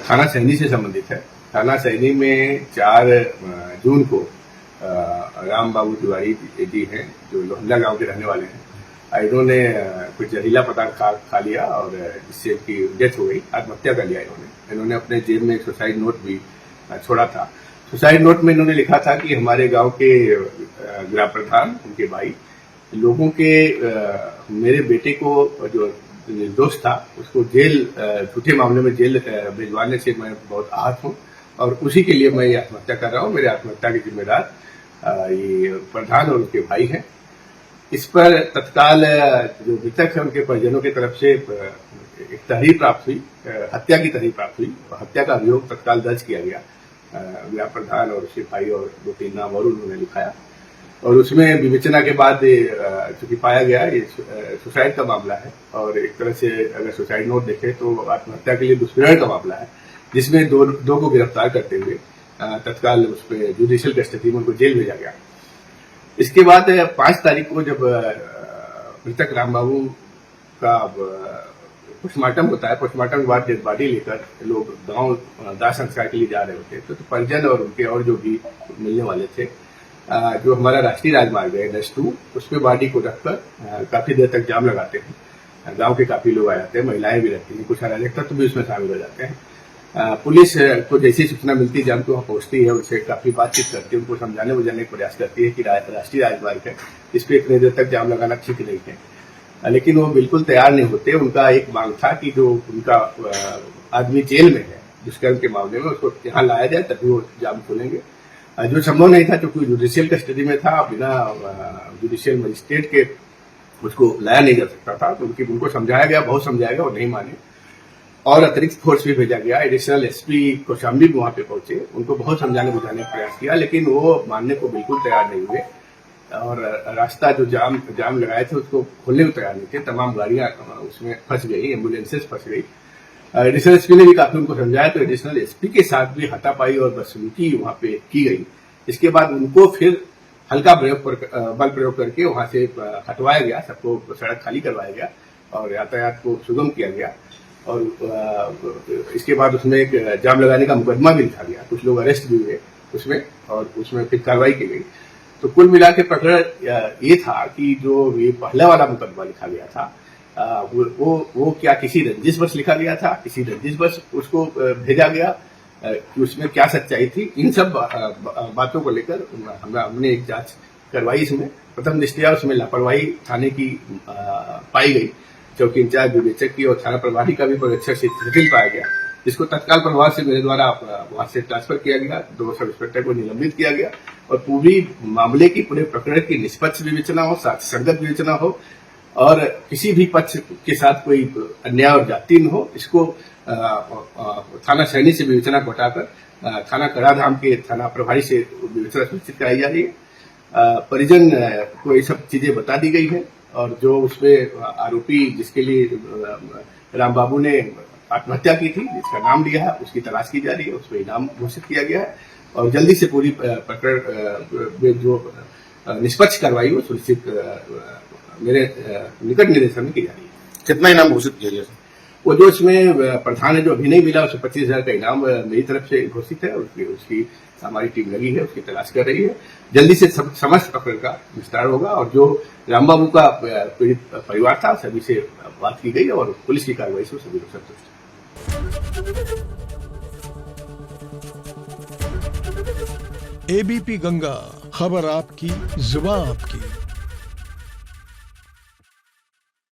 थाना सैनी से संबंधित है। थाना सैनी में 4 जून को राम बाबू तिवारी जी हैं जो लोहंदा गांव के रहने वाले हैं। इन्होंने कुछ जहरीला पदार्थ खा लिया और जिससे इनकी डेथ हो गई, आत्महत्या कर लिया इन्होंने अपने जेब में एक सुसाइड नोट भी छोड़ा था। सुसाइड नोट में इन्होंने लिखा था कि हमारे गांव के ग्राम प्रधान, उनके भाई, लोगों के मेरे बेटे को जो निर्दोष था उसको जेल, झूठे मामले में जेल भिजवाने से मैं बहुत आहत हूं और उसी के लिए मैं ये आत्महत्या कर रहा हूं। मेरे आत्महत्या के जिम्मेदार ये प्रधान और उनके भाई हैं। इस पर तत्काल जो मृतक है उनके परिजनों की तरफ से एक तहरीर प्राप्त हुई, हत्या की तहरीर प्राप्त हुई। हत्या का अभियोग तत्काल दर्ज किया गया। ग्राम प्रधान और उसके भाई और 2-3 नाम और उन्होंने लिखाया और उसमें विवेचना के बाद चूंकि पाया गया ये सुसाइड का मामला है और एक तरह से अगर सुसाइड नोट देखें तो आत्महत्या के लिए दुष्प्रेरण का मामला है, जिसमें दो को गिरफ्तार करते हुए तत्काल उस पर जुडिशियल कस्टडी में उनको जेल भेजा गया। इसके बाद 5 तारीख को जब मृतक राम बाबू का पोस्टमार्टम होता है, पोस्टमार्टम के बाद डेड बॉडी लेकर लोग गांव दाह संस्कार के लिए जा रहे होते तो परिजन और उनके और जो भी मिलने वाले थे, जो हमारा राष्ट्रीय राजमार्ग है NH2, उस पर बॉडी को रखकर काफी देर तक जाम लगाते हैं। गांव के काफी लोग आ जाते हैं, महिलाएं भी रहती हैं, कुछ अराजक तत्व भी उसमें शामिल हो जाते हैं। पुलिस को जैसी सूचना मिलती है, जाम को वहां पहुंचती है, उनसे काफी बातचीत करती है, उनको समझाने बुझाने का प्रयास करती है कि राष्ट्रीय राजमार्ग है, इस पर इतनी देर तक जाम लगाना ठीक नहीं है। लेकिन वो बिल्कुल तैयार नहीं होते। उनका एक मांग था कि जो उनका आदमी जेल में है दुष्कर्म के मामले में, उसको यहाँ लाया जाए तभी वो जाम खोलेंगे। जो संभव नहीं था क्योंकि जुडिशियल कस्टडी में था, बिना जुडिशियल मजिस्ट्रेट के उसको लाया नहीं जा सकता था। तो उनको समझाया गया, बहुत समझाया गया और नहीं माने और अतिरिक्त फोर्स भी भेजा गया। एडिशनल SP कौशाम्बी वहां पे पहुंचे, उनको बहुत समझाने बुझाने का प्रयास किया, लेकिन वो मानने को बिल्कुल तैयार नहीं हुए और रास्ता जो जाम लगाए थे उसको खोलने को तैयार नहीं थे। तमाम गाड़ियां उसमें फंस गई, एम्बुलेंसेस फंस गई। एडिशनल SP ने भी काफी उनको समझाया तो एडिशनल SP के साथ भी हाथापाई और बदसलूकी वहां पे की गई। इसके बाद उनको फिर हल्का बल प्रयोग करके वहां से हटवाया गया, सबको सड़क खाली करवाया गया और यातायात को सुगम किया गया। और इसके बाद उसमें एक जाम लगाने का मुकदमा भी लिखा गया, कुछ लोग अरेस्ट भी हुए उसमें और उसमें फिर कार्रवाई की गई। तो कुल मिला के प्रकरण ये था कि जो ये पहला वाला मुकदमा लिखा गया था वो क्या किसी रंजिशवश लिखा गया था, किसी रंजिशवश उसको भेजा गया कि उसमें क्या सच्चाई थी। इन सब बातों को लेकर हमने एक जांच करवाई। इसमें प्रथम दृष्टया उसमें लापरवाही थाने की पाई गई, चौकी इंचार्ज विवेचक की और थाना प्रभारी का भी परीक्षण शिथिल पाया गया, जिसको तत्काल प्रभाव से मेरे द्वारा वहां से ट्रांसफर किया गया। 2 सब इंस्पेक्टर को निलंबित किया गया और पूरी मामले की, पूरे प्रकरण की निष्पक्ष विवेचना हो, संगत विवेचना हो और किसी भी पक्ष के साथ कोई अन्याय और जाति न हो। इसको थाना सैनी से विवेचना को हटाकर थाना कड़ाधाम के थाना प्रभारी से विवेचना सुनिश्चित कराई जा रही है। परिजन को ये सब चीजें बता दी गई है और जो उसमें आरोपी जिसके लिए राम बाबू ने आत्महत्या की थी, जिसका नाम लिया है, उसकी तलाश की जा रही है, उस पर इनाम घोषित किया गया है और जल्दी से पूरी प्रकरण में जो निष्पक्ष कार्रवाई हो सुनिश्चित मेरे निकट निर्देशन में की जा रही है। कितना इनाम घोषित किया गया? वो जो इसमें प्रधान है जो अभी नहीं मिला, उसमें 25,000 का इनाम मेरी तरफ से घोषित है। उसकी हमारी टीम लगी है, उसकी तलाश कर रही है। जल्दी से समस्त प्रकरण का विस्तार होगा और जो राम बाबू का पीड़ित परिवार था सभी से बात की गई और पुलिस की कार्रवाई से सभी लोग संतुष्ट हैं। ABP गंगा, खबर आपकी, जुबान आपकी।